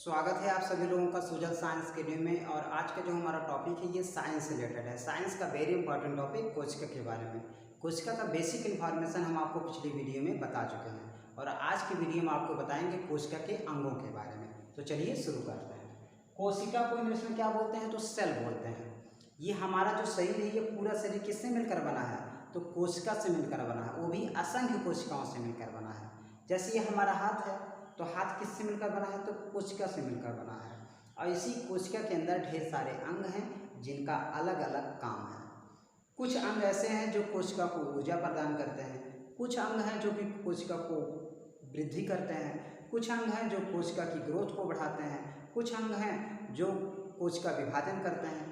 स्वागत है आप सभी लोगों का सुजल साइंस अकेडमी में। और आज का जो हमारा टॉपिक है ये साइंस से रिलेटेड है। साइंस का वेरी इंपॉर्टेंट टॉपिक कोशिका के बारे में। कोशिका का बेसिक इन्फॉर्मेशन हम आपको पिछली वीडियो में बता चुके हैं और आज की वीडियो में आपको बताएंगे कोशिका के अंगों के बारे में। तो चलिए शुरू करते हैं। कोशिका को इंग्लिश में क्या बोलते हैं? तो सेल बोलते हैं। ये हमारा जो शरीर है ये पूरा शरीर किससे मिलकर बना है? तो कोशिका से मिलकर बना है, वो भी असंख्य कोशिकाओं से मिलकर बना है। जैसे ये हमारा हाथ है तो हाथ किससे मिलकर बना है? तो कोशिका से मिलकर बना है। और इसी कोशिका के अंदर ढेर सारे अंग हैं जिनका अलग अलग काम है। कुछ अंग ऐसे हैं जो कोशिका को ऊर्जा प्रदान करते हैं, कुछ अंग हैं जो कि कोशिका को वृद्धि करते हैं, कुछ अंग हैं जो कोशिका की ग्रोथ को बढ़ाते हैं, कुछ अंग हैं जो कोशिका विभाजन करते हैं।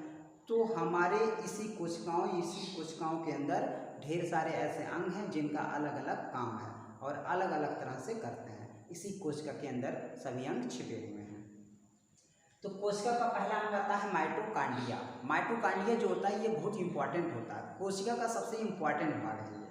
तो हमारे इसी कोशिकाओं के अंदर ढेर सारे ऐसे अंग हैं जिनका अलग अलग काम है और अलग अलग तरह से करते हैं। इसी कोशिका के अंदर सभी अंग छिपे हुए हैं। तो कोशिका का पहला अंग आता है माइटोकांड्रिया। माइटोकांड्रिया जो होता है ये बहुत इंपॉर्टेंट होता है, कोशिका का सबसे इंपॉर्टेंट भाग है ये।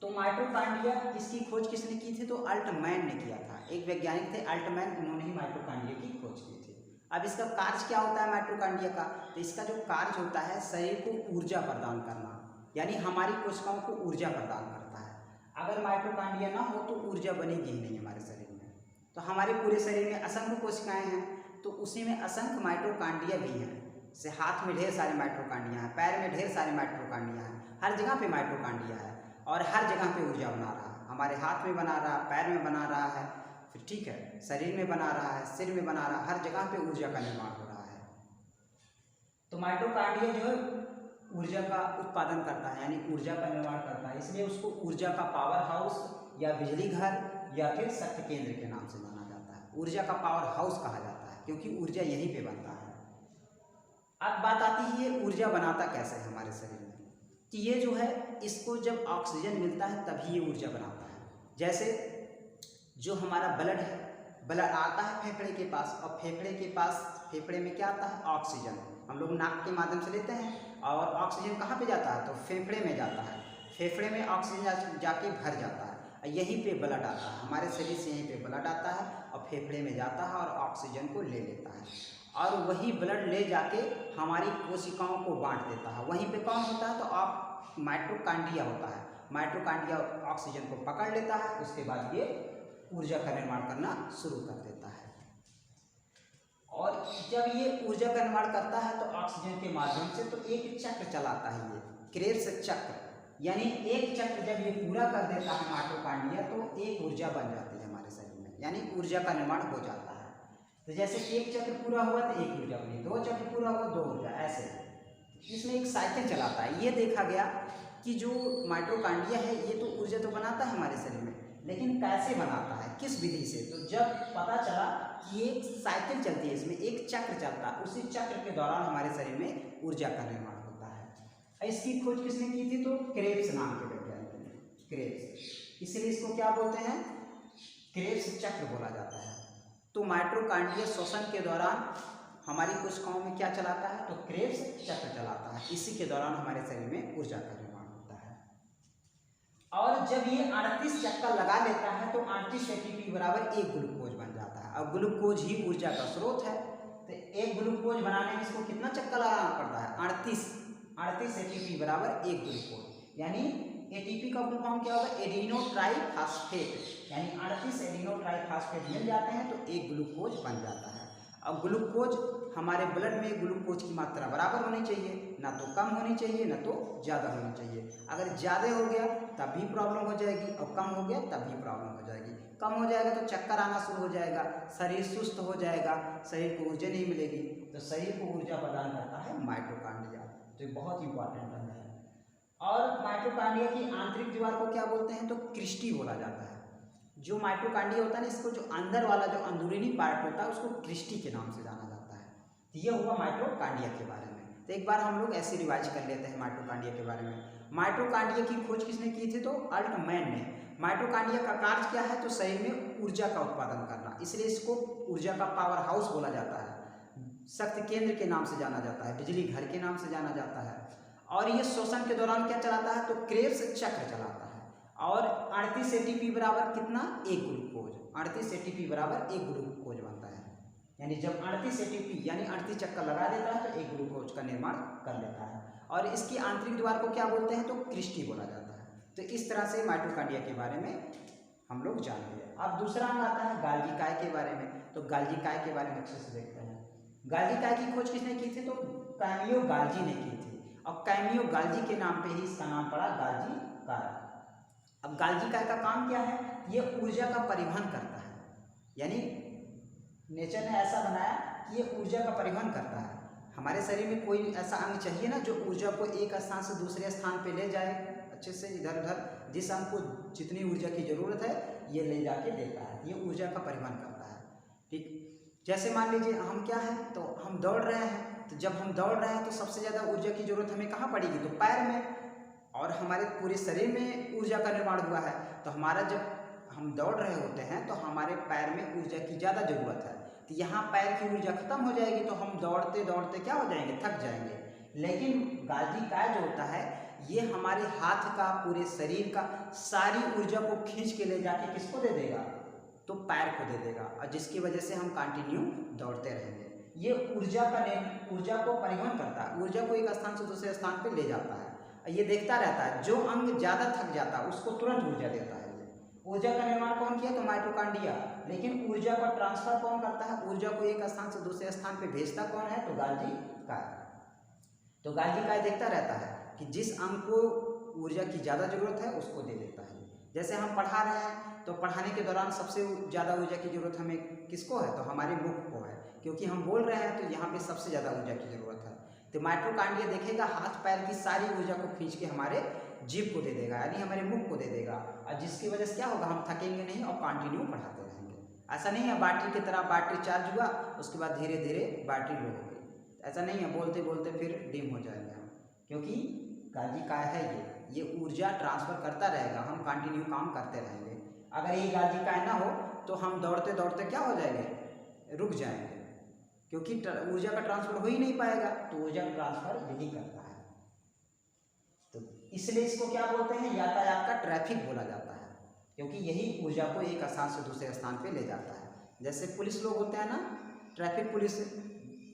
तो माइटोकांड्रिया इसकी खोज किसने की थी? तो अल्टमैन ने किया था। एक वैज्ञानिक थे अल्टमैन, उन्होंने ही माइटोकांड्रिया की खोज की थी। अब इसका कार्य क्या होता है माइटोकांड्रिया का? तो इसका जो कार्य होता है शरीर को ऊर्जा प्रदान करना, यानी हमारी कोशिकाओं को ऊर्जा प्रदान करता है। अगर माइटोकांड्रिया ना हो तो ऊर्जा बनेगी ही नहीं हमारे शरीर में। तो हमारे पूरे शरीर में असंख्य कोशिकाएं हैं, तो उसी में असंख्य माइटोकांड्रिया भी हैं। जैसे हाथ में ढेर सारे माइटोकांड्रिया हैं, पैर में ढेर सारे माइटोकांड्रिया हैं, हर जगह पे माइटोकांड्रिया है और हर जगह पे ऊर्जा बना रहा है। हमारे हाथ में बना रहा है, पैर में बना रहा है, फिर ठीक है शरीर में बना रहा है, सिर में बना रहा है, हर जगह पे ऊर्जा का निर्माण हो रहा है। तो माइटोकांड्रिया जो है ऊर्जा का उत्पादन करता है, यानी ऊर्जा का निर्माण करता है, इसलिए उसको ऊर्जा का पावर हाउस या बिजली घर या फिर शक्ति केंद्र के नाम से जाना जाता है। ऊर्जा का पावर हाउस कहा जाता है क्योंकि ऊर्जा यहीं पे बनता है। अब बात आती है ये ऊर्जा बनाता कैसे है हमारे शरीर में? कि ये जो है इसको जब ऑक्सीजन मिलता है तभी ये ऊर्जा बनाता है। जैसे जो हमारा ब्लड है, ब्लड आता है फेफड़े के पास और फेफड़े में क्या आता है? ऑक्सीजन। हम लोग नाक के माध्यम से लेते हैं और ऑक्सीजन कहाँ पे जाता है? तो फेफड़े में जाता है। फेफड़े में ऑक्सीजन जाके भर जाता है, यहीं पे ब्लड आता है। हमारे शरीर से यहीं पे ब्लड आता है और फेफड़े में जाता है और ऑक्सीजन को ले लेता है और वही ब्लड ले जाके हमारी कोशिकाओं को बांट देता है। वहीं पे कौन होता है? तो आप माइटोकांड्रिया होता है। माइटोकांड्रिया ऑक्सीजन को पकड़ लेता है, उसके बाद ये ऊर्जा का निर्माण करना शुरू कर देता है। और जब ये ऊर्जा का निर्माण करता है तो ऑक्सीजन के माध्यम से तो एक चक्र चलाता है, ये क्रेब्स चक्र, यानी एक चक्र जब ये पूरा कर देता है माइटोकांड्रिया तो एक ऊर्जा बन जाती है हमारे शरीर में, यानी ऊर्जा का निर्माण हो जाता है। तो जैसे एक चक्र पूरा हुआ तो एक ऊर्जा बनी, दो चक्र पूरा हुआ दो ऊर्जा, ऐसे इसमें एक साइकिल चलाता है। ये देखा गया कि जो माइटोकांड्रिया है ये तो ऊर्जा तो बनाता है हमारे शरीर में, लेकिन कैसे बनाता है, किस विधि से? तो जब पता चला कि एक साइकिल चलती है, इसमें एक चक्र चलता है, उसी चक्र के दौरान हमारे शरीर में ऊर्जा का निर्माण होता है। इसकी खोज किसने की थी? तो क्रेब्स नाम के वैज्ञानिक ने, क्रेब्स, इसलिए इसको क्या बोलते हैं? क्रेब्स चक्र बोला जाता है। तो माइटोकांड्रिया श्वसन के दौरान हमारी कोशिकाओं में क्या चलाता है? तो क्रेब्स चक्र चलाता है। इसी के दौरान हमारे शरीर में ऊर्जा का निर्माण होता है। और जब ये 38 चक्कर लगा लेता है तो 38 ATP बराबर एक ग्लूकोज बन जाता है। अब ग्लूकोज ही ऊर्जा का स्रोत है, तो एक ग्लूकोज बनाने में इसको कितना चक्कर लगाना पड़ता है? 38 ATP बराबर एक ग्लूकोज, यानी ATP का फुल फॉर्म क्या होगा? एडिनो ट्राइफॉस्फेट, यानी 38 एडिनो ट्राइफॉस्फेट मिल जाते हैं तो एक ग्लूकोज बन जाता है। अब ग्लूकोज हमारे ब्लड में ग्लूकोज की मात्रा बराबर होनी चाहिए, ना तो कम होनी चाहिए ना तो ज़्यादा होनी चाहिए। अगर ज़्यादा हो गया तब भी प्रॉब्लम हो जाएगी और कम हो गया तब भी प्रॉब्लम हो जाएगी। कम हो जाएगा तो चक्कर आना शुरू हो जाएगा, शरीर सुस्त हो जाएगा, शरीर को ऊर्जा नहीं मिलेगी। तो शरीर को ऊर्जा प्रदान करता है माइटोकांड्रिया, जो बहुत इंपॉर्टेंट अंग है। और माइटोकांड्रिया की आंतरिक दीवार को क्या बोलते हैं? तो क्रिस्टी बोला जाता है। जो माइटोकांड्रिया होता है ना, इसको जो अंदर वाला जो अंदरूनी पार्ट होता है उसको क्रिस्टी के नाम से जाना जाता है। तो ये हुआ माइटोकांड्रिया के बारे में। तो एक बार हम लोग ऐसे रिवाइज कर लेते हैं माइटोकांड्रिया के बारे में। माइटोकांड्रिया की खोज किसने की थी? तो अल्टमैन ने। माइटोकांड्रिया का कार्य क्या है? तो शरीर में ऊर्जा का उत्पादन करना, इसलिए इसको ऊर्जा का पावर हाउस बोला जाता है, शक्ति केंद्र के नाम से जाना जाता है, बिजली घर के नाम से जाना जाता है। और ये श्वसन के दौरान क्या चलाता है? तो क्रेब्स चक्र चलाता है। और 38 ATP बराबर कितना? एक ग्लूकोज। 38 ATP बराबर एक ग्लूकोज ग्लूकोज बनता है। यानी जब 38 ATP यानी 38 चक्कर लगा देता है तो एक ग्लूकोज का निर्माण कर लेता है। और इसकी आंतरिक द्वार को क्या बोलते हैं, तो क्रिस्टी बोला जाता है। तो इस तरह से माइटोकॉन्ड्रिया के बारे में हम लोग जानते हैं। अब दूसरा अंग आता है गाल्गी काय के बारे में। तो गाल्गी काय के बारे में अच्छे से देखते हैं। गाल्गी काय की खोज किसने की थी, तो कैमियो गाल्जी ने की थी। और कैमियो गाल्जी के नाम पे ही इसका नाम पड़ा गाल्गी काय। अब गाल्गी काय का काम क्या है, ये ऊर्जा का परिवहन करता है। यानी नेचर ने ऐसा बनाया कि ये ऊर्जा का परिवहन करता है। हमारे शरीर में कोई ऐसा अंग चाहिए ना जो ऊर्जा को एक स्थान से दूसरे स्थान पे ले जाए, अच्छे से इधर उधर, जिस अंग को जितनी ऊर्जा की जरूरत है ये ले जाके देता है, ये ऊर्जा का परिवहन करता है। ठीक, जैसे मान लीजिए हम क्या है, तो हम दौड़ रहे हैं, तो जब हम दौड़ रहे हैं तो सबसे ज़्यादा ऊर्जा की जरूरत हमें कहाँ पड़ेगी, तो पैर में। और हमारे पूरे शरीर में ऊर्जा का निर्माण हुआ है, तो हमारा जब हम दौड़ रहे होते हैं तो हमारे पैर में ऊर्जा की ज़्यादा जरूरत है। तो यहाँ पैर की ऊर्जा खत्म हो जाएगी तो हम दौड़ते दौड़ते क्या हो जाएंगे, थक जाएंगे। लेकिन गाल्गी काय जो होता है ये हमारे हाथ का, पूरे शरीर का सारी ऊर्जा को खींच के ले जाके किसको दे देगा, तो पैर को दे देगा। और जिसकी वजह से हम कंटिन्यू दौड़ते रहेंगे। ये ऊर्जा को परिवहन करता है, ऊर्जा को एक स्थान से दूसरे स्थान पे ले जाता है। ये देखता रहता है, जो अंग ज़्यादा थक जाता है उसको तुरंत ऊर्जा देता है। ऊर्जा का निर्माण कौन किया, तो माइटोकॉन्ड्रिया। लेकिन ऊर्जा का ट्रांसफर कौन करता है, ऊर्जा को एक स्थान से दूसरे स्थान पे भेजता कौन है, तो गाल्गी काय। तो गाल्गी काय देखता रहता है कि जिस अंग को ऊर्जा की ज़्यादा जरूरत है उसको दे देता है। जैसे हम पढ़ा रहे हैं तो पढ़ाने के दौरान सबसे ज़्यादा ऊर्जा की जरूरत हमें किसको है, तो हमारे मुख को है, क्योंकि हम बोल रहे हैं तो यहाँ पे सबसे ज़्यादा ऊर्जा की जरूरत है। तो माइटोकॉन्ड्रिया देखेगा हाथ पैर की सारी ऊर्जा को खींच के हमारे जीभ को दे देगा, यानी हमारे मुख को दे देगा। और जिसकी वजह से क्या होगा, हम थकेंगे नहीं और कंटिन्यू पढ़ाते रहेंगे। ऐसा नहीं है बैटरी की तरह, बैटरी चार्ज हुआ उसके बाद धीरे धीरे बैटरी लो हो गई, ऐसा नहीं है, बोलते बोलते फिर डिम हो जाएंगे हम। क्योंकि गाल्गी काय है ये ऊर्जा ट्रांसफर करता रहेगा, हम कंटिन्यू काम करते रहेंगे। अगर ये गाल्गी काय ना हो तो हम दौड़ते दौड़ते क्या हो जाएंगे, रुक जाएंगे, क्योंकि ऊर्जा का ट्रांसफर हो ही नहीं पाएगा। तो ऊर्जा ट्रांसफर यही करता है। तो इसलिए इसको क्या बोलते हैं, यातायात का ट्रैफिक बोला जाता है, क्योंकि यही ऊर्जा को एक स्थान से दूसरे स्थान पे ले जाता है। जैसे पुलिस लोग होते हैं ना, ट्रैफिक पुलिस,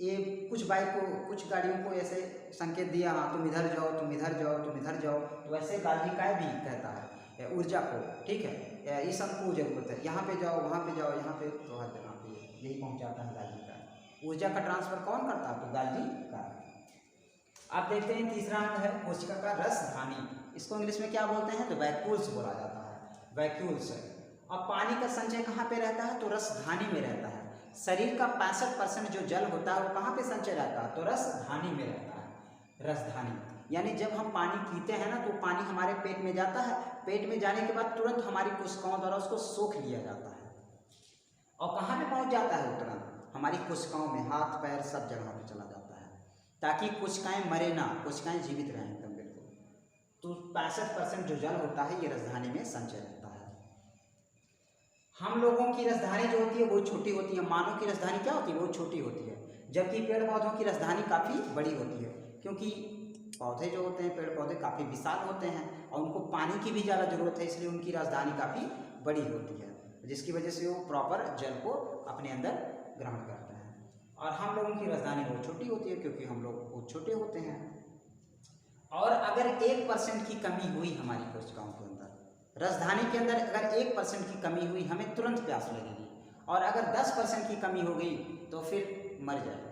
ये कुछ बाइक को, कुछ गाड़ियों को ऐसे संकेत दिया, हाँ तुम इधर जाओ, तुम इधर जाओ, तुम इधर जाओ, तो वैसे गाल्गी काय भी कहता है ऊर्जा को, ठीक है, इस अंग को जरूरत है, यहाँ पे जाओ, वहाँ पे जाओ, यहाँ पे, तो हर जगह पे यही पहुँचाता है गाल्गी काय। ऊर्जा का ट्रांसफर कौन करता है, तो गाल्गी काय। आप देखते हैं तीसरा अंग है कोशिका का रसधानी। इसको इंग्लिश में क्या बोलते हैं, तो वैक्यूल्स बोला जाता है, वैक्यूल्स। अब पानी का संचय कहाँ पे रहता है, तो रसधानी में रहता है। शरीर का 65% जो जल होता है वो कहाँ पे संचय रहता है, तो रसधानी में रहता है। रसधानी यानी जब हम पानी पीते हैं ना तो पानी हमारे पेट में जाता है, पेट में जाने के बाद तुरंत हमारी कोशिकाओं द्वारा उसको सोख लिया जाता है। और कहाँ पे पहुँच जाता है, तुरंत हमारी कोशिकाओं में, हाथ पैर सब जगह पे चला जाता है, ताकि कोशिकाएं मरे ना, कोशिकाएं जीवित रहें एकदम बिल्कुल। तो 65% जो जल होता है ये रसधानी में संचय रहता है। हम लोगों की रसधानी जो होती है वो छोटी होती है, मानव की रसधानी क्या होती है, वो छोटी होती है, जबकि पेड़ पौधों की रसधानी काफ़ी बड़ी होती है, क्योंकि पौधे जो होते हैं, पेड़ पौधे काफ़ी विशाल होते हैं और उनको पानी की भी ज़्यादा जरूरत है, इसलिए उनकी राजधानी काफ़ी बड़ी होती है, जिसकी वजह से वो प्रॉपर जल को अपने अंदर ग्रहण करते हैं। और हम लोगों की राजधानी बहुत छोटी होती है, क्योंकि हम लोग बहुत छोटे होते हैं। और अगर 1% की कमी हुई हमारी कोशिकाओं के अंदर, राजधानी के अंदर अगर 1% की कमी हुई, हमें तुरंत प्यास लगेगी। और अगर 10% की कमी हो गई तो फिर मर जाएगा।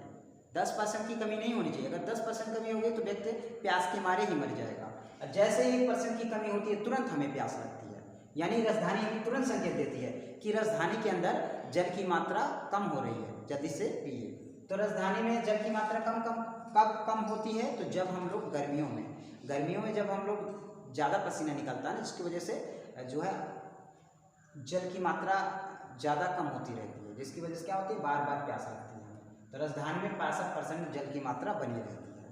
10% की कमी नहीं होनी चाहिए, अगर 10% कमी हो गई तो व्यक्ति प्यास के मारे ही मर जाएगा। और जैसे 1% की कमी होती है तुरंत हमें प्यास लगती है, यानी राजधानी हमें तुरंत संकेत देती है कि राजधानी के अंदर जल की मात्रा कम हो रही है, जल्दी से पिए। तो राजधानी में जल की मात्रा कब कम होती है, तो जब हम लोग गर्मियों में जब हम लोग ज़्यादा पसीना निकलता है ना, जिसकी वजह से जो है जल की मात्रा ज़्यादा कम होती रहती है, जिसकी वजह से क्या होती है, बार बार प्यास लगती है। तो राजधानी में 65% जल की मात्रा बनी रहती है।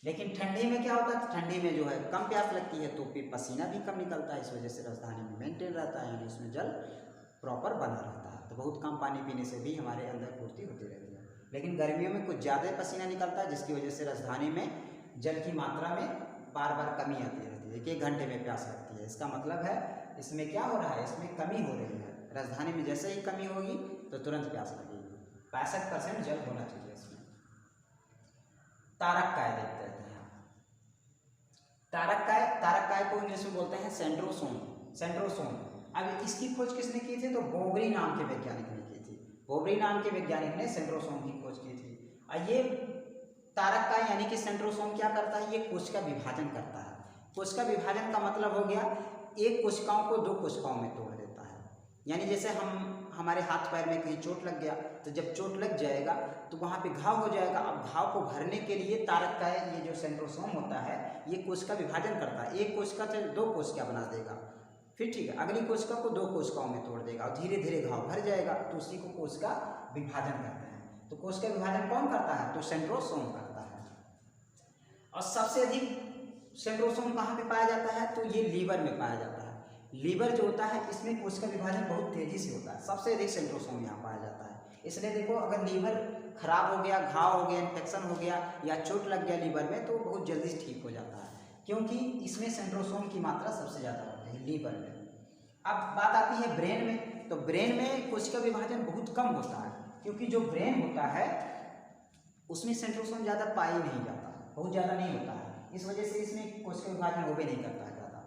लेकिन ठंडी में क्या होता है, ठंडी में जो है कम प्यास लगती है तो फिर पसीना भी कम निकलता है, इस वजह से राजधानी में मेंटेन रहता है, यानी उसमें जल प्रॉपर बना रहता है। तो बहुत कम पानी पीने से भी हमारे अंदर पूर्ति होती रहती है। लेकिन गर्मियों में कुछ ज़्यादा पसीना निकलता है, जिसकी वजह से राजधानी में जल की मात्रा में बार बार कमी आती रहती है, 1 घंटे में प्यास लगती है। इसका मतलब है इसमें क्या हो रहा है, इसमें कमी हो रही है, राजधानी में जैसे ही कमी होगी तो तुरंत प्यास लगेगी। 65% जल होना चाहिए इसमें। तारक काय देखते हैं तारक काय को इंग्लिश में बोलते हैं सेंट्रोसोम। अब इसकी खोज किसने की थी? तो बोबरी नाम के वैज्ञानिक ने की थी। बोबरी नाम के वैज्ञानिक ने सेंट्रोसोम की खोज की थी। और ये तारक काय यानी कि सेंट्रोसोम क्या करता है? ये कोशिका विभाजन करता है। कोशिका विभाजन का मतलब हो गया एक कोशिकाओं को 2 कोशिकाओं में तोड़ देता है। यानी जैसे हमारे हाथ पैर में कहीं चोट लग गया तो जब चोट लग जाएगा तो वहाँ पे घाव हो जाएगा। अब घाव को भरने के लिए तारक काय, ये जो सेंट्रोसोम होता है, ये कोशिका विभाजन करता है। एक कोशिका से 2 कोशिका बना देगा, फिर ठीक है, अगली कोशिका को 2 कोशिकाओं में तोड़ देगा और धीरे धीरे घाव भर जाएगा, तो उसी को कोशिका विभाजन कहते हैं। तो कोशिका विभाजन कौन करता है? तो सेंट्रोसोम करता है। और सबसे अधिक सेंट्रोसोम कहाँ पे पाया जाता है? तो ये लीवर में पाया जाता है। लीवर जो होता है इसमें कोशिका विभाजन बहुत तेजी से होता है, सबसे अधिक सेंट्रोसोम यहाँ पाया जाता है। इसलिए देखो, अगर लीवर खराब हो गया, घाव हो गया, इन्फेक्शन हो गया या चोट लग गया लीवर में, तो बहुत जल्दी ठीक हो जाता है, क्योंकि इसमें सेंट्रोसोम की मात्रा सबसे ज़्यादा होती है लीवर में। अब बात आती है ब्रेन में, तो ब्रेन में कोशिका विभाजन बहुत कम होता है, क्योंकि जो ब्रेन होता है उसमें सेंट्रोसोम ज़्यादा पाया नहीं जाता, बहुत ज़्यादा नहीं होता है। इस वजह से इसमें कोशिका विभाजन हो भी नहीं करता है ज़्यादा,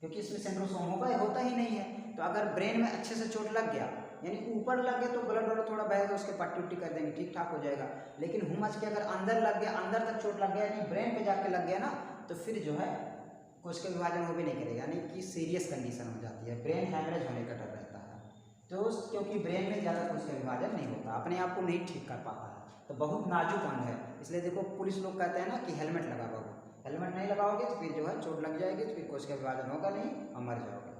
क्योंकि इसमें सेंट्रोसोम होता ही नहीं है। तो अगर ब्रेन में अच्छे से चोट लग गया, यानी ऊपर लग गया, तो ब्लड वलड थोड़ा बहेगा, उसके पट्टी उट्टी कर देंगे, ठीक ठाक हो जाएगा। लेकिन हुमच के अगर अंदर लग गया, अंदर तक चोट लग गया, यानी ब्रेन पे जाके लग गया ना, तो फिर जो है कोशिका विभाजन हो भी नहीं करेगा, यानी कि सीरियस कंडीशन हो जाती है, ब्रेन हैमरेज होने का डर रहता है। तो क्योंकि ब्रेन में ज़्यादा कोशिका विभाजन नहीं होता, अपने आप को नहीं ठीक कर पाता है, तो बहुत नाजुक अंग है। इसलिए देखो, पुलिस लोग कहते हैं ना कि हेलमेट लगा बाबू, हेलमेट नहीं लगाओगे तो फिर जो है चोट लग जाएगी, तो फिर कोशिका विभाजन होगा नहीं और मर जाओगे।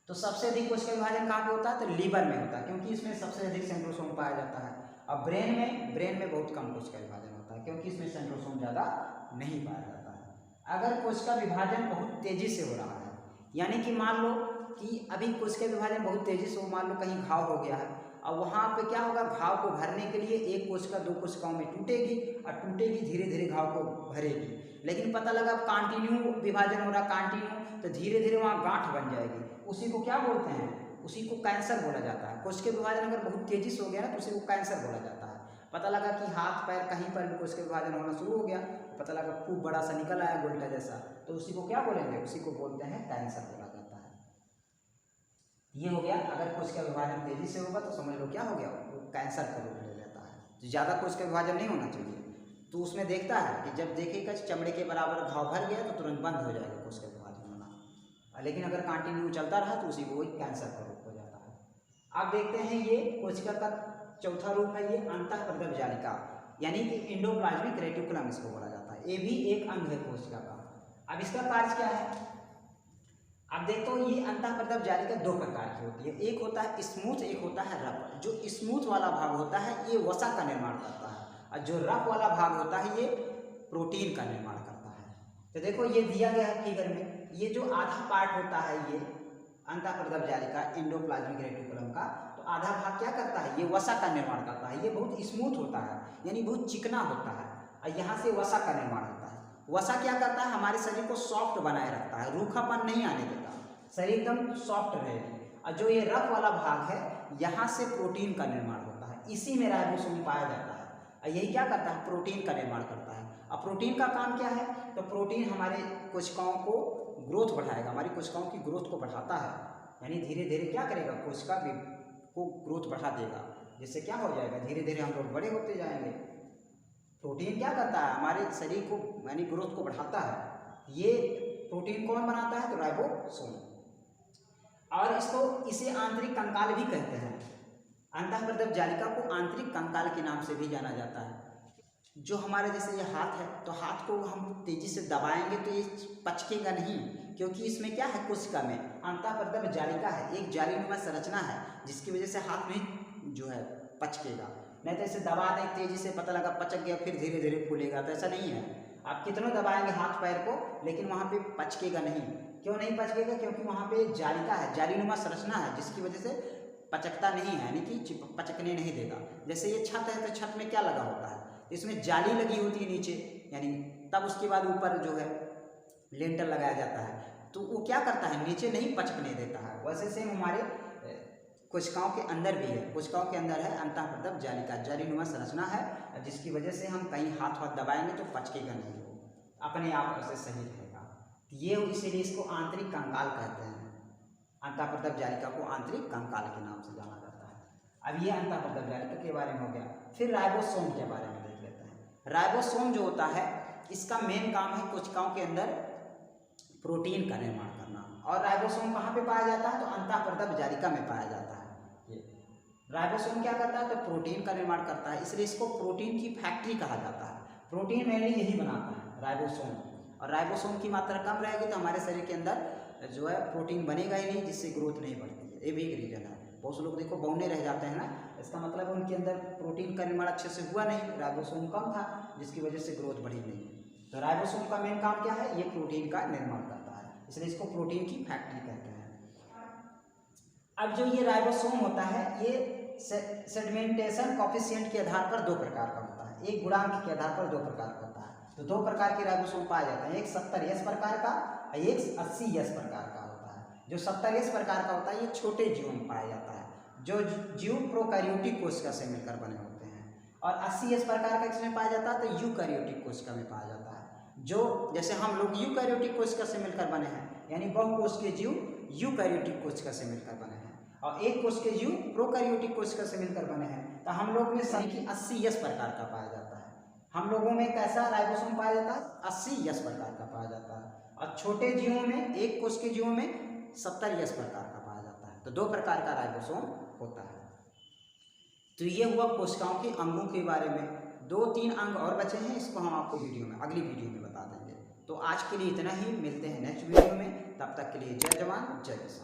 तो सबसे अधिक कोशिका विभाजन कहाँ पे होता है? तो लीवर में होता है, क्योंकि इसमें सबसे अधिक सेंट्रोसोम पाया जाता है। और ब्रेन में बहुत कम कोशिका विभाजन होता है, क्योंकि इसमें सेंट्रोसोम ज़्यादा नहीं पाया जाता है। अगर कोशिका विभाजन बहुत तेजी से हो रहा है, यानी कि मान लो कि अभी कोशिका विभाजन बहुत तेजी से हो, मान लो कहीं घाव हो गया है, और वहाँ पे क्या होगा, घाव को भरने के लिए एक कोशिका 2 कोशिकाओं में टूटेगी, और टूटेगी धीरे धीरे घाव को भरेगी। लेकिन पता लगा कंटिन्यू विभाजन हो रहा, कंटिन्यू, तो धीरे धीरे वहाँ गांठ बन जाएगी। उसी को क्या बोलते हैं? उसी को कैंसर बोला जाता है। कोशिका विभाजन अगर बहुत तेजी से हो गया ना, तो उसी को कैंसर बोला जाता है। पता लगा कि हाथ पैर कहीं पर भी कोशिका विभाजन होना शुरू हो गया, पता लगा खूब बड़ा सा निकल आया गोल्टा जैसा, तो उसी को क्या बोलेंगे? उसी को बोलते हैं कैंसर बोला जाता है। ये हो गया, अगर कोशिका विभाजन तेजी से होगा तो समझ लो क्या हो गया, वो कैंसर का रूप ले लेता है। तो ज़्यादा कोशिका विभाजन नहीं होना चाहिए। तो उसमें देखता है कि जब देखेगा चमड़े के बराबर घाव भर गया तो तुरंत बंद हो जाएगा कोशिका विभाजन होना, लेकिन अगर कंटिन्यू चलता रहा तो उसी को वही कैंसर का रूप हो जाता है। अब देखते हैं ये कोशिका का चौथा रूप है, ये अंतःप्रदप जालिका, यानी कि एंडोप्लाज्मिक रेटिकुलम इसको बोला जाता है। ये भी एक अंग है कोशिका का। अब इसका कार्य क्या है? अब देखो, ये अंतःप्रदप जालिका 2 प्रकार की होती है, एक होता है स्मूथ, एक होता है रफ। जो स्मूथ वाला भाग होता है ये वसा का निर्माण करता है, और जो रफ वाला भाग होता है ये प्रोटीन का निर्माण करता है। तो देखो, ये दिया गया है फिगर में, ये जो आधा पार्ट होता है ये अंतःप्रदप जालिका एंडोप्लाज्मिक रेटिकुलम का, तो आधा भाग क्या करता है? ये वसा का निर्माण करता है। ये बहुत स्मूथ होता है, यानी बहुत चिकना होता है, और यहाँ से वसा का निर्माण होता है। वसा क्या करता है? हमारे शरीर को सॉफ्ट बनाए रखता है, रूखापन नहीं आने देता, शरीर एकदम सॉफ्ट रहेगी। और जो ये रफ वाला भाग है, यहाँ से प्रोटीन का निर्माण होता है, इसी में राइबोसोम पाया जाता है, और यही क्या करता है? प्रोटीन का निर्माण करता है। अब प्रोटीन का काम क्या है? तो प्रोटीन हमारे कोशिकाओं को ग्रोथ बढ़ाएगा, हमारी कोशिकाओं की ग्रोथ को बढ़ाता है, यानी धीरे धीरे क्या करेगा? कोशिका को ग्रोथ बढ़ा देगा, जिससे क्या हो जाएगा? धीरे धीरे हम लोग बड़े होते जाएंगे। प्रोटीन क्या करता है? हमारे शरीर को यानी ग्रोथ को बढ़ाता है। ये प्रोटीन कौन बनाता है? तो राइबोसोम। और इसे आंतरिक कंकाल भी कहते हैं। अंतःप्रदप जालिका को आंतरिक कंकाल के नाम से भी जाना जाता है। जो हमारे जैसे ये हाथ है, तो हाथ को हम तेजी से दबाएंगे तो ये पचकेगा नहीं, क्योंकि इसमें क्या है? कोशिका में अंतःप्रदप जालिका है, एक जालीनुमा संरचना है, जिसकी वजह से हाथ में जो है पचकेगा। नहीं तो इसे दबा दें तेजी से, पता लगा पचक गया, फिर धीरे धीरे फूलेगा, तो ऐसा नहीं है। आप कितना दबाएंगे हाथ पैर को, लेकिन वहाँ पे पचकेगा नहीं। क्यों नहीं पचकेगा? क्योंकि वहाँ पे जालिका है, जालीनुमा संरचना है, जिसकी वजह से पचकता नहीं है, यानी कि पचकने नहीं देगा। जैसे ये छत है, तो छत में क्या लगा होता है? इसमें जाली लगी होती है नीचे, यानी तब उसके बाद ऊपर जो है लेंटर लगाया जाता है, तो वो क्या करता है? नीचे नहीं पचकने देता है। वैसे सेम हमारे कोशिकाओं के अंदर भी है। कोशिकाओं के अंदर है अंतःप्रदप जालिका, जालीनुमा संरचना है, जिसकी वजह से हम कहीं हाथ दबाएंगे तो पचकेगा नहीं, वो अपने आप ऐसे सही रहेगा। ये इसीलिए इसको आंतरिक कंकाल कहते हैं। अंतःप्रदप जालिका को आंतरिक कंकाल के नाम से जाना जाता है। अब ये अंतःप्रदप जालिका के बारे में हो गया। फिर राइबोसोम के बारे में देख लेते हैं। राइबोसोम जो होता है, इसका मेन काम है कोशिकाओं के अंदर प्रोटीन का निर्माण करना। और राइबोसोम कहाँ पे पाया जाता है? तो अंतःप्रदप जालिका में पाया जाता है। ये राइबोसोम क्या करता है? तो प्रोटीन का निर्माण करता है, इसलिए इसको प्रोटीन की फैक्ट्री कहा जाता है। प्रोटीन मेनली यही बनाता है, राइबोसोम। और राइबोसोम की मात्रा कम रहेगी तो हमारे शरीर के अंदर जो है प्रोटीन बनेगा ही नहीं, जिससे ग्रोथ नहीं बढ़ती है। ये भी एक रीजन है। बहुत से लोग देखो बौने रह जाते हैं ना, इसका मतलब उनके अंदर प्रोटीन का निर्माण अच्छे से हुआ नहीं, राइबोसोम कम था, जिसकी वजह से ग्रोथ बढ़ी नहीं। तो राइबोसोम का मेन काम क्या है? ये प्रोटीन का निर्माण करता है, इसलिए इसको प्रोटीन की फैक्ट्री कहते हैं। अब जो ये राइबोसोम होता है, ये सेडिमेंटेशन कॉफिशिएंट के आधार पर दो प्रकार का होता है। एक गुणांक के आधार पर दो प्रकार का होता है। तो दो प्रकार के राइबोसोम पाए जाते हैं, एक 70S प्रकार का और एक 80S प्रकार का होता है। जो 70S प्रकार का होता है, ये छोटे जीवों में पाया जाता है, जो जीव प्रोकैरियोटिक कोशिका से मिलकर बने होते हैं। और 80S प्रकार का किसमें पाया जाता है? तो यूकैरियोटिक कोशिका में पाया जाता है। जो जैसे हम लोग यूकैरियोटिक कोशिका से मिलकर बने हैं, यानी बहुकोशिकीय जीव यूकैरियोटिक कोशिका से मिलकर बने हैं, और एक कोशिकीय जीव प्रोकैरियोटिक कोशिका से मिलकर बने हैं। तो हम लोग में सभी 80S प्रकार का पाया जाता है। हम लोगों में कैसा राइबोसोम पाया जाता है? 80S प्रकार का पाया जाता है। और छोटे जीवों में, एक कोशिकीय जीवों में 70S प्रकार का पाया जाता है। तो दो प्रकार का राइबोसोम होता है। तो ये हुआ कोशिकाओं के अंगों के बारे में। 2-3 अंग और बचे हैं, इसको हम आपको अगली वीडियो में बता देंगे। तो आज के लिए इतना ही, मिलते हैं नेक्स्ट वीडियो में। तब तक के लिए जय जवान जय किसान।